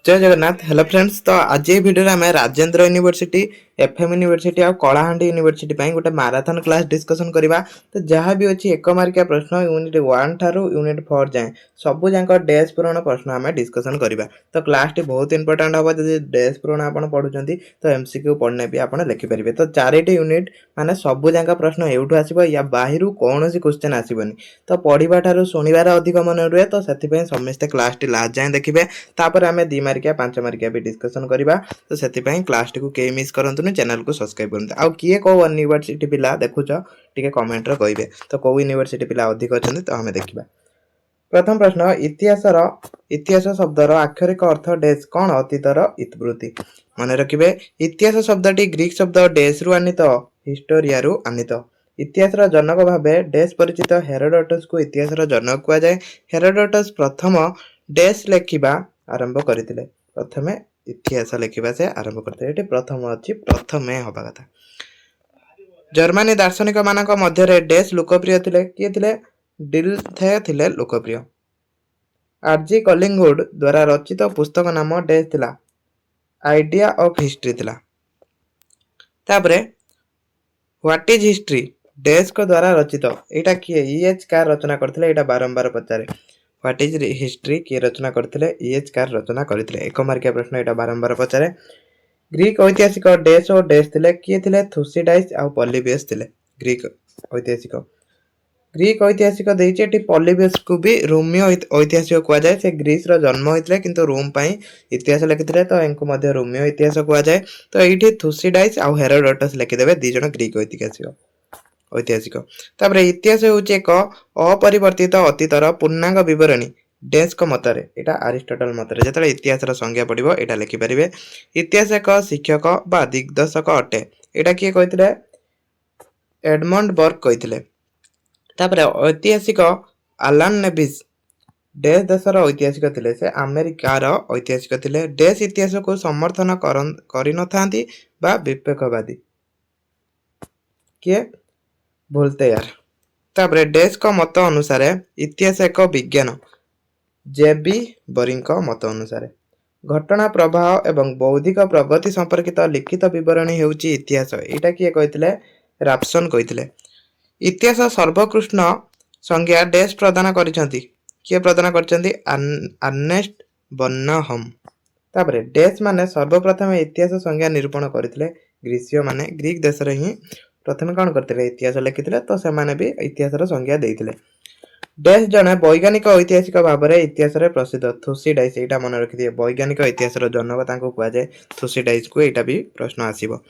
जय Jagannath. Hello friends. तो आज ये वीडियो आम राजेंद्र यूनिवर्सिटी एफएम यूनिवर्सिटी और कलाहांडी यूनिवर्सिटी गोटे माराथन क्लास डिस्कसन करवा। तो जहाँ भी अच्छी एक मार्किया प्रश्न यूनिट 1 ठारू यूनिट 4 जाए सबू जाक डेज पूरण प्रश्न आम डिस्कसन करवा। तो क्लास टी बहुत इंपोर्टाट हम जब डेज पूरण आप पढ़ुं तो एमसीक्यू पढ़ने भी आप लिखिपारे। तो 4टी यूनिट माने सबू जाक प्रश्न एवठू आसब या बाहर कौन क्वेश्चन आसबनी। तो पढ़ा ठार शुणवार अधिक मन रुए। तो से समस्ते क्लास टी लास्ट जाए देखिए। तापर आम 2 मार्किया 5 मार्किया भी डिस्कसन करवा। तो से क्लास टी को कई मिस करंतुनी, चैनल को सब्सक्राइब करते। आउ किए को यूनिवर्सिटी पिला देखुच टिके कमेंट रे कहिबे। तो को यूनिवर्सिटी पिला अधिक अछंती तो हमें देखिबा। प्रथम प्रश्न, इतिहास शब्दर आक्षरिक अर्थ डेज कौन? अतीतर इतिवृत्ति। मन रखिबे इतिहास शब्दटी ग्रीक शब्द डेज रु आनीत, हिस्टोरिया रु आनीत। इतिहास जनक भावे डेज परिचित हेरोडोटस को इतिहास जनक कहुए। हेरोडोटस प्रथम डेज लेखिबा आरंभ करथिले। प्रथमे इतिहास लेखिबा से आरंभ करथिले। एटी प्रथम अछि, प्रथमे हबा कथा। जर्मनी दार्शनिक मानक मध्य डेज लोकप्रिय थिले। किए थिले? डिल्थे थिले लोकप्रिय। आरजी कलिंगवुड द्वारा रचित पुस्तक नाम डेज थिला, आइडिया ऑफ हिस्ट्री थिला। तापरे व्हाट इज हिस्ट्री डेज को द्वारा रचित। एटा किए? ईएच कार रचना करथिले। एटा बारंबार पचारे। व्हाट इज हिस्ट्री किए रचना करथिले? ईएच कार रचना करथिले। एक मार्किया प्रश्न एटा बारंबार पचारे। ग्रीक ऐतिहासिक डेज और डेज थिले। किए थिले? थुसिडाइस आ पॉलिबियस थिले। ग्रीक ऐतिहासिक देइचे। पॉलिबियस को भी रोमियो ऐतिहासिक कहुआ जाए। से ग्रीस रो जन्म होइतले किंतु रोम पई इतिहास लिखिथिले। तो एंको मध्य रोमियो इतिहास कहुआ जाए। तो एठी थुसिडाइस आ हेरोडोटस लिखिदेबे, दी जण ग्रीक ऐतिहासिक। तापर इतिहास होउचे एक अपरिवर्तित अतीतर पूर्णांग विवरणी डेज को मतरे। एटा अरिस्टोटल मतरे। जेतले इतिहास रो संज्ञा पड़िबो एटा लिखि परिबे। इतिहास एक शिक्षक बा दिग्दर्शक अटे। एटा किए कहिथिले? एडमंड बर्ग कहिथिले। तापर ऐतिहासिक आलान नेविस डेज देशर ऐतिहासिक थिले। से अमेरिकार ऐतिहासिक थिले। डेज इतिहास को समर्थन करि नथांती बा विवेकवादी। किए? वोल्टेयर। तापर डेज को मत अनुसार इतिहास एक विज्ञान, जेबी बोरिंग मत अनुसार। घटना प्रवाह एवं बौद्धिक प्रगति संपर्कित लिखित विवरणी हेउची इतिहास। एटा किए कहिथिले? राप्सन कहिथिले। इतिहास सर्वोत्कृष्ट संज्ञा डेज प्रदान करिसंती। किए प्रदान करिसंती? Ernest Burnham. तापर डेज माने सर्वप्रथम इतिहास संज्ञा निरूपण करथिले ग्रीसीय माने। ग्रीक देश रे ही प्रथम कौन करथिले? इतिहास लिखिथिले। तो से माने भी इतिहास रो संज्ञा देइथिले। डेज जने वैज्ञानिक ऐतिहासिक भाव में इतिहास रे प्रसिद्ध। थुसिडाइस एटा मन रखिदिए। वैज्ञानिक इतिहास रो जनक तांको कुआ जाए थुसिडाइस को। एटा भी प्रश्न आसीबो।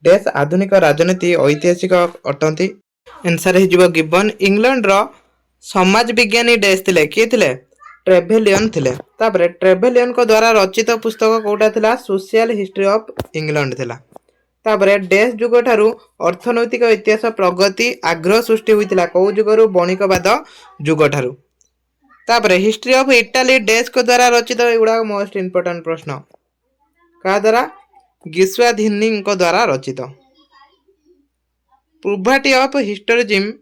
डेज आधुनिक राजनीति ऐतिहासिक अटंती। आंसर हे जिवो गिवन। इंग्लैंड रो समाज विज्ञानी डेज थिले। किए थिले? ट्रेभेलियन थिले। तापरे ट्रेभेलियन को द्वारा रचित पुस्तक कोटा थिला? सोशल हिस्ट्री ऑफ इंग्लैंड थिला। तापरे डेज जुग ठारू अर्थनैतिक इतिहास प्रगति आग्रह सृष्टि होइतिला। को जुगरु? बणिकवाद जुग ठारू। तापरे हिस्ट्री ऑफ इटाली डेज को द्वारा रचित। एगुडा मोस्ट इंपोर्टेंट प्रश्न। का द्वारा? गिस्वाधिनी को द्वारा रचित। प्रूभाटी ऑफ हिस्टोरिज्म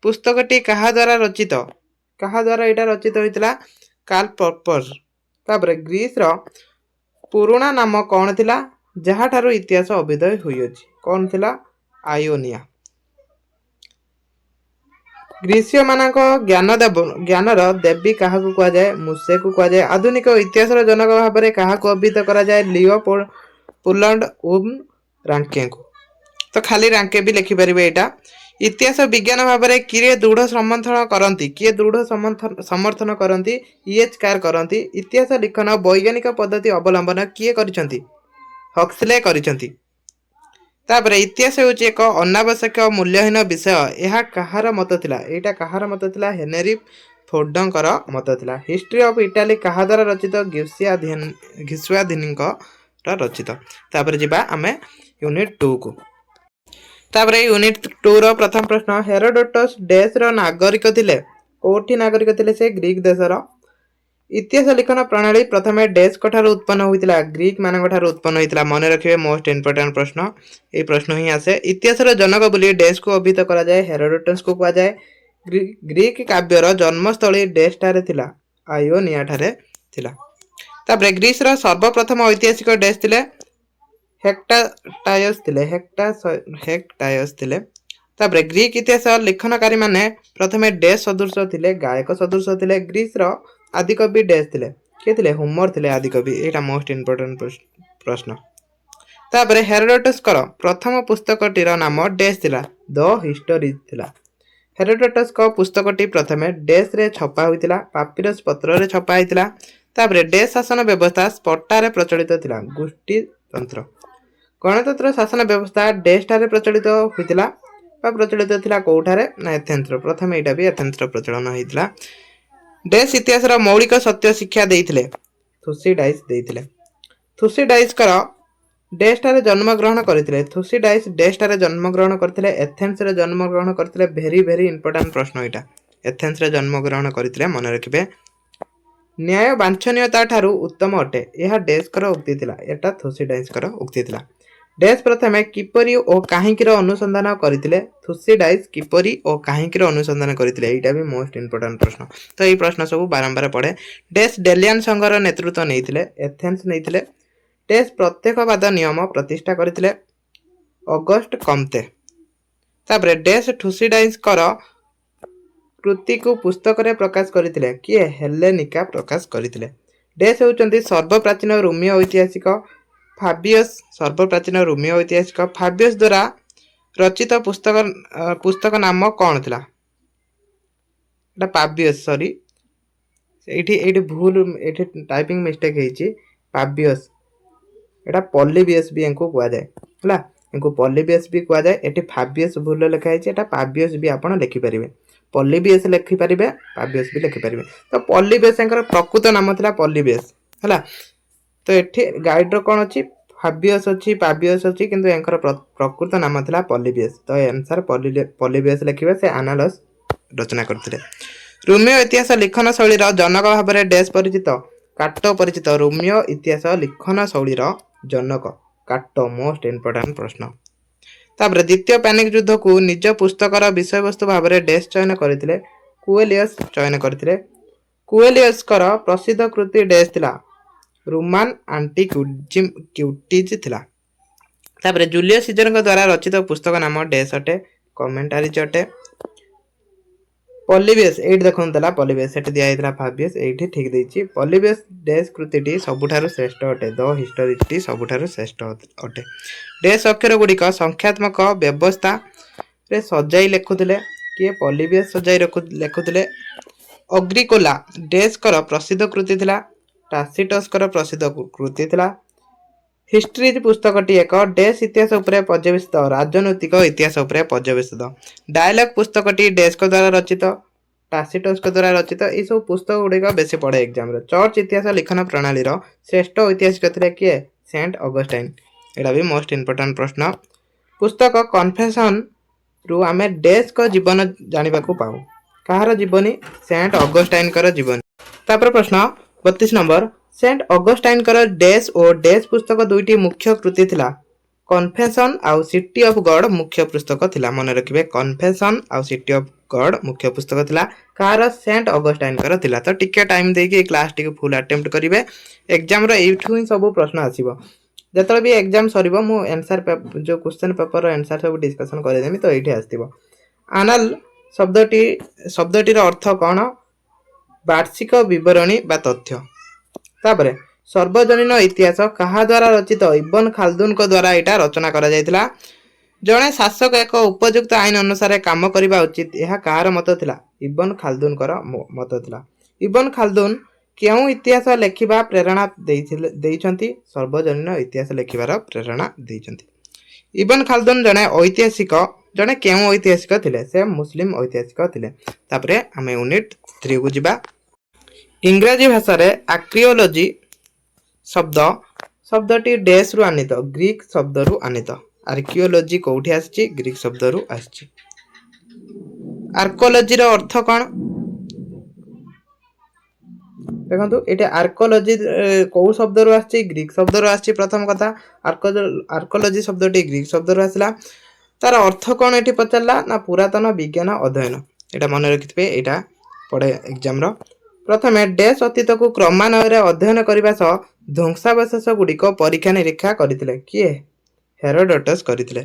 पुस्तकटी कहा द्वारा रचित? कहा द्वारा एटा रचित होइतिला? Karl Popper. तापरे ग्रीस रो पुराणा नाम कौन थिला? जहा ठारू इतिहास अभ्युदय हुई अछि। कौन थिला? आयोनिया। ग्रीसीय मानक ज्ञानर देवी कहा को कहा जाए? मुसे को कहा जाए। आधुनिक इतिहास जनक भाव में कहा को अभिहित करा जाए? लियो पोलैंड रांके को। तो खाली रांके भी लिखि परिबे। एटा इतिहास विज्ञान भाव में किए दृढ़ समर्थन करती? किए दृढ़ समर्थन करती? ईएच कार करती। इतिहास लिखन वैज्ञानिक पद्धति अवलंबन किए करिसंती? हक्सले करिसंती। तापर इतिहास होची एक अनावश्यक मूल्यहीन विषय। यह कहार मत थिला? एटा कहार मत थिला? हेनरी फोर्डंकर मत थिला। हिस्ट्री ऑफ इटाली कहा द्वारा रचित? घिस्वाधिनीक रचित। तापर जिबा आमे यूनिट 2 को। तापर यूनिट 2 रो प्रथम प्रश्न, हेरोडोटस डेस रो नागरिक थिले? कोठी नागरिक थिले? से ग्रीक देशर। इतिहास लिखन प्रणाली प्रथमे डेज कठारु उत्पन्न होइतिला? ग्रीक मानक ठारु उत्पन्न होइतिला। मन रखिबे मोस्ट इंपोर्टेंट प्रश्न। ए प्रश्न ही आसे। इतिहास रो जनक बोली डेज को अभिहित करा जाए? हेरोडोटस को कहा जाए। ग्रीक काव्यर जन्मस्थली डेज ठारे थिला? आयोनिया ठारे थिला। तापर ग्रीस रो सर्वप्रथम ऐतिहासिक डैश थिले हेक्टायस थिले। तापर ग्रीक इतिहास लेखनकारी माने प्रथमे डैश सदृश थिले गायक सदृश थिले। ग्रीस रो आदिकवि डैश थिले के थिले होमर थिले आदिकवि। एटा मोस्ट इंपोर्टेंट प्रश्न। तापर हेरोडोटस कर प्रथम पुस्तकटीर नाम डैश थिला द हिस्टोरी थिला। हेरोडोटस को पुस्तकटी प्रथमे डैश रे छपा होइतिला पापिरस पत्र रे छपा होइतिला। तापर डैश शासन व्यवस्था स्पर्टा रे प्रचलित थिला गोष्ठी तंत्र। गणतंत्र शासन व्यवस्था डैश ठारे प्रचलित होइतिला बा प्रचलित थिला कोठारे ना एथेंस रो। प्रथमे एटा भी एथेंस रो प्रचलन होइतिला। डैश इतिहास रो मौलिक सत्य शिक्षा देइथिले थुसिडाइस देइथिले। थुसिडाइस कर डैश ठारे जन्म ग्रहण करथिले। थुसिडाइस डैश ठारे जन्म ग्रहण करथिले एथेंस रे जन्म ग्रहण करथिले। वेरी इंपोर्टेंट प्रश्न एटा। एथेंस रे जन्म ग्रहण करथिले मन रखिबे। न्याय वांछनीयता ठारू उत्तम अटे यह डैश कर उक्ति थिला। एटा थुसिडाइस कर उक्ति थिला। डैश प्रथमे किपरि ओ काहींकिर अनुसंधान करथिले। थुसिडाइस किपरि ओ काहींकिर अनुसंधान करथिले। एटा भी मोस्ट इंपोर्टेंट प्रश्न। तो এই प्रश्न सब बारंबार पड़े। डैश डेलियन संघर नेतृत्व नेइथिले एथेंस नेइथिले। डैश प्रत्यक्षवाद नियम प्रतिष्ठा करथिले ऑगस्ट कम्ते। तापर डैश थुसिडाइस कर कृति को पुस्तक रे प्रकाश करथिले किए हेलेनिका प्रकाश करथिले। डैश होचंती सर्वप्राचीन रोमियो ऐतिहासिक फाबियस सर्वप्राचीन रोमियो ऐतिहासिक फाबियस द्वारा रचित पुस्तक नाम कौन थिला एटा फाबियस सॉरी एठी भूल एठी टाइपिंग मिस्टेक हेची फाबियस एटा पॉलीबियस भी इनको कुआ जाय हला इनको पॉलीबियस भी कुआ जाय। एठी फाबियस भूल लिखा हेची एटा फाबियस भी आपण लिखि परिबे। पॉलीबियस लिखि परिबे फाबियस भी लिखि परिबे। तो पॉलीबियस एकर प्रकृत नाम थिला पॉलीबियस हला। तो एठी गाइड रो कोन अछि फाबियस अछि फाबियस अछि किंतु एकर प्रकृत नाम थिला पॉलीबियस। तो आंसर पॉलीबियस लिखिबे। से एनालस रचना करथिले। रोमियो इतिहास लिखन शैली रो जनक भाबरे डैश परिचित काटो परिचित। रोमियो इतिहास लिखन शैली रो जनक काटो मोस्ट इंपोर्टेंट प्रश्न। तापर द्वितीय पैनिक युद्ध को निज पुस्तकर विषय वस्तु भाबरे डैश चयन करथिले कुएलियस चयन करथिले। कुएलियस कर प्रसिद्ध कृति डैश थिला रोमान एंटीक्विटीज थिला। तापर जूलियस सीजर द्वारा रचित पुस्तक नाम डैश अटे कमेंटारीज अटे। पॉलीबियस एट देखन तला पॉलीबियस सेट दिया हेतला फाबियस एठी ठीक देछि। पॉलीबियस डैश कृतिटी सबुठारु श्रेष्ठ अटे द हिस्टोरीटी सबुठारु श्रेष्ठ अटे। डैश अक्षर गुडिक संख्यात्मक व्यवस्था रे सजाई लेखुथिले किए पॉलीबियस सजाई लेखुथिले। अग्रिकोला डैश कर प्रसिद्ध कृति थिला टासिटस कर प्रसिद्ध कृति थिला। हिस्ट्री पुस्तकटी एक डैश इतिहास उपरे पर्यवेसित राजनैतिक इतिहास उपरे पर्यवेसित। डायलॉग पुस्तकटी डैश को द्वारा रचित टासिटस को द्वारा रचित। ए सब पुस्तक गुडिक बेसी पड़े एग्जाम रे। चर्च इतिहास लिखन प्रणाली रो श्रेष्ठ ऐतिहासिक थिले किए सेंट ऑगस्टाइन। एटा भी मोस्ट इंपोर्टेंट प्रश्न। पुस्तक कन्फेशन रु आमे डैश को जीवन जानिबा को पाऊ कहार जीवनी सेंट ऑगस्टाइन कर जीवन। तापर प्रश्न 32 नंबर सेंट ऑगस्टाइन कर डैश और डैश पुस्तक दुईटी मुख्य कृति थिला कन्फेशन आउ सिटी ऑफ गॉड मुख्य पुस्तक थिला। मन रखिबे कन्फेशन आउ सिटी ऑफ गॉड मुख्य पुस्तक थिला कहार सेंट ऑगस्टाइन कर थिला। तो टिके टाइम देके क्लास टिके फुल अटेम्प्ट करिवे। एग्जाम रो एठु ही सब प्रश्न आसीबो। जतले भी एग्जाम सरीबो मु आंसर जो क्वेश्चन पेपर रो आंसर सब डिस्कशन करे देमी। तो एठी आस्तिबो एनाल शब्दटीर अर्थ कौन वार्षिक विवरणी बा तथ्य। तापरे सर्वजनीन इतिहास कहा द्वारा रचित इब्न खालदुन को द्वारा एटा रचना करा जायतिला। जणे शासक एक उपयुक्त आईन अनुसार काम करिबा उचित यह कहार मत थिला इब्न खालदुन कर मत थिला। इब्न खालदुन केउ इतिहास लेखिबा प्रेरणा देइछंती सर्वजनीन इतिहास लेखिबार प्रेरणा देइछंती। इब्न खालदुन जणे ऐतिहासिक जणे केउ ऐतिहासिक थिले से मुस्लिम ऐतिहासिक थिले। तापरे हमें यूनिट 3 को जिबा। इंग्रजी भाषा रे आर्कियोलॉजी शब्दटी डैश रु आनित ग्रीक शब्द रु आनित। आर्कियोलॉजी कोठी आछि ग्रीक शब्द रु आछि। आर्कोलॉजी रो अर्थ कोन देखंतु एटे आर्कोलॉजी को शब्द रु आछि ग्रीक शब्द रु आछि। प्रथम कथा आर्कोलॉजी शब्दटी ग्रीक शब्द रु आसिला। तार अर्थ कोन एठी पचला ना पुरातन विज्ञान अध्ययन। एटा मन रखितबे एटा पड़े एग्जाम रो प्रथमे डैश अतीत को क्रमान्वय अध्ययन करने सह ध्वंसावशेष गुड़िक परीक्षा निरीक्षा करथिले किए हेरोडोटस करथिले।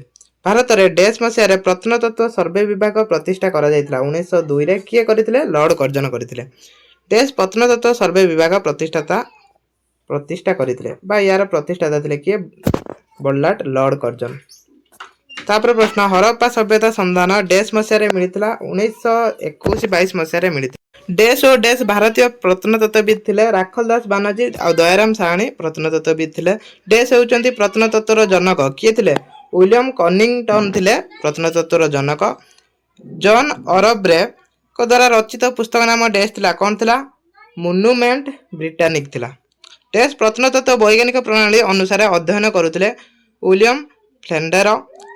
भारत में डैश मसीह प्रत्नतत्व सर्वे विभाग प्रतिष्ठा करा जायतिला 1902 रे किए करथिले लॉर्ड कर्जन करथिले। डैश प्रत्नतत्व सर्वे विभाग प्रतिष्ठा करथिले बा यार प्रतिष्ठाता थिले किए बल्लाट लॉर्ड कर्जन। तापर प्रश्न हरप्पा सभ्यता संधान डैश मसीह मिलता 1921-22 मसीह मिलता। डैश और डैश भारतीय प्रत्नतत्वविद थिले राखल दास बानर्जी और दयाराम साहनी प्रत्नतत्वविद थिले। डैश होउचंती प्रत्नतत्वर जनक किए थिले विलियम कनिंगटन थिले प्रत्नतत्वर जनक। जॉन अरब्रे को द्वारा रचित पुस्तक नाम डैश थिला कौन थिला मोनुमेंट ब्रिटानिक थिला। डैश प्रत्नतत्व वैज्ञानिक प्रणाली अनुसार अध्ययन करुथिले विलियम फ्लेंडर।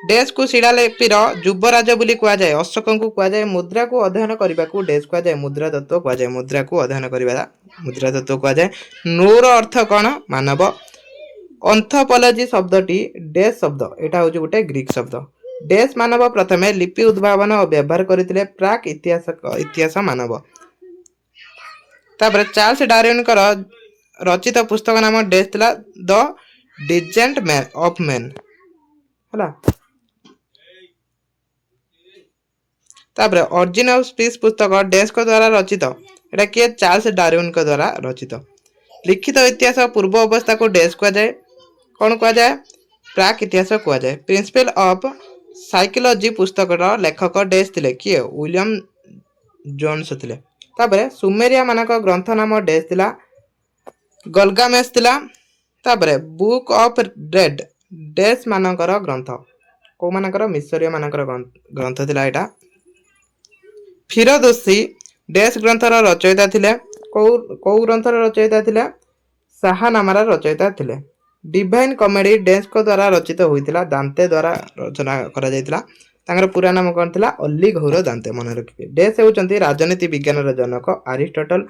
डैश को शिलालिपिर युवराज बोली कह जाए। अशोक को कह जाए मुद्रा को अध्ययन करने को डैश कह जाए मुद्रा तत्व कह जाए। मुद्रा को अध्ययन करवा मुद्रा तत्व कह जाए। नूर अर्थ कौन मानव। एंथ्रोपोलॉजी शब्दटी डैश शब्द एटा हूँ गोटे ग्रीक शब्द। डैश मानव प्रथमे लिपि उद्भावन और व्यवहार करते प्राक इतिहास मानव। तापर चार्ल्स डार्विन रचित पुस्तक नाम डैश थिला द डिसेंट ऑफ मैन है। तापर ऑरिजिन ऑफ स्पीसीज पुस्तक डैश को द्वारा रचित एटा किए चार्ल्स डार्विन को द्वारा रचित। लिखित इतिहास पूर्व अवस्था को डैश कह जाए कौन कह जाए प्राक इतिहास कह जाए। प्रिंसिपल ऑफ साइकोलॉजी पुस्तक लेखक डैश थिले किए विलियम जोन्स थिले। तापर सुमेरिया मानक ग्रंथ नाम डैश थिला गलगामेश थिला। तापर बुक ऑफ डेड डैश मानकर ग्रंथ को मानकर मिस्रीय मानकर ग्रंथ थिला एटा। फिरदौसी डैश ग्रंथर रचयिता थिले को ग्रंथर रचयिता थिले शाहनामार रचयिता थिले। डिवाइन कॉमेडी डैश को द्वारा रचित होइतिला दांते द्वारा रचना करा जायतिला। तांकर पूरा नाम कौन थिला अल्ली घौर दांते मन रखिबे। डैश हेउचंती राजनीति विज्ञान जनक अरिस्टोटल।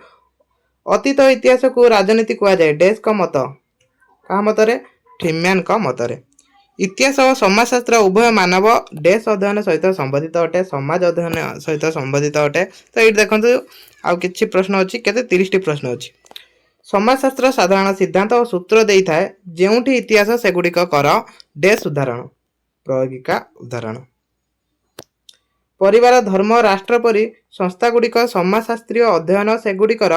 अतीत इतिहास को राजनीति कह जाए डैश का मत का मतरे फ्रीमैन का मतरे। इतिहास और समाजशास्त्र उभय मानव डैश अध्ययन सहित संबंधित अटे समाज अध्ययन सहित संबंधित अटे। तो ये देखो आउ कि प्रश्न अच्छी केते 30 प्रश्न अच्छी। समाजशास्त्र साधारण सिद्धांत और सूत्र दे था जेउठी इतिहास सेगुड़िक कर डैश उदाहरण प्रायोगिका उदाहरण। परिवार धर्म राष्ट्र परी संस्था गुड़िक समाजशास्त्रीय अध्ययन सेगुड़िकर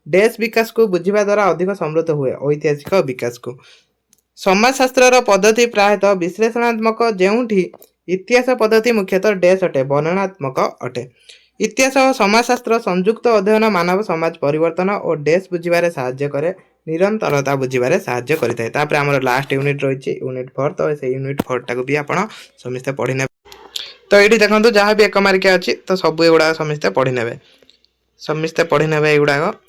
डैश विकास को बुझा द्वारा अधिक समृद्ध हुए ऐतिहासिक विकास को। समाजशास्त्र पद्धति प्रायतः विश्लेषणात्मक जेउठी इतिहास पद्धति मुख्यतः डैश अटे वर्णनात्मक अटे। इतिहास और समाजशास्त्र संयुक्त अध्ययन मानव समाज परिवर्तन और डैश बुझे साहाय्य करे निरंतरता बुझे साहाय्य करें। तापर आमर लास्ट यूनिट रही यूनिट 4 तो से यूनिट 4 टाक भी आप समस्ते पढ़ी ने। तो ये देखो जहाँ भी 1 मार्किया अच्छी तो सब एगुड़ा समस्ते पढ़ी ने समस्ते पढ़ी ने एगुड़ाक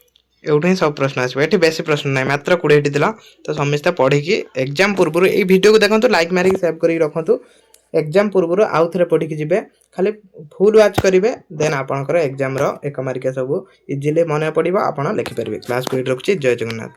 एवढे ही सब प्रश्न आसो। ये बेसी प्रश्न ना मात्र 20 दिला तो समस्ते पढ़ी एग्जाम पूर्व ये वीडियो को देखो लाइक मारिक सेव कर रखु। एग्जाम पूर्व आउ थे पढ़ी जी खाली फुल वाच करेंगे देन आपंकर एग्जाम 1 मार्किया सब इजिली मन पड़ा आप लिखिपारे। क्लास को रखुच्छी। जय जगन्नाथ।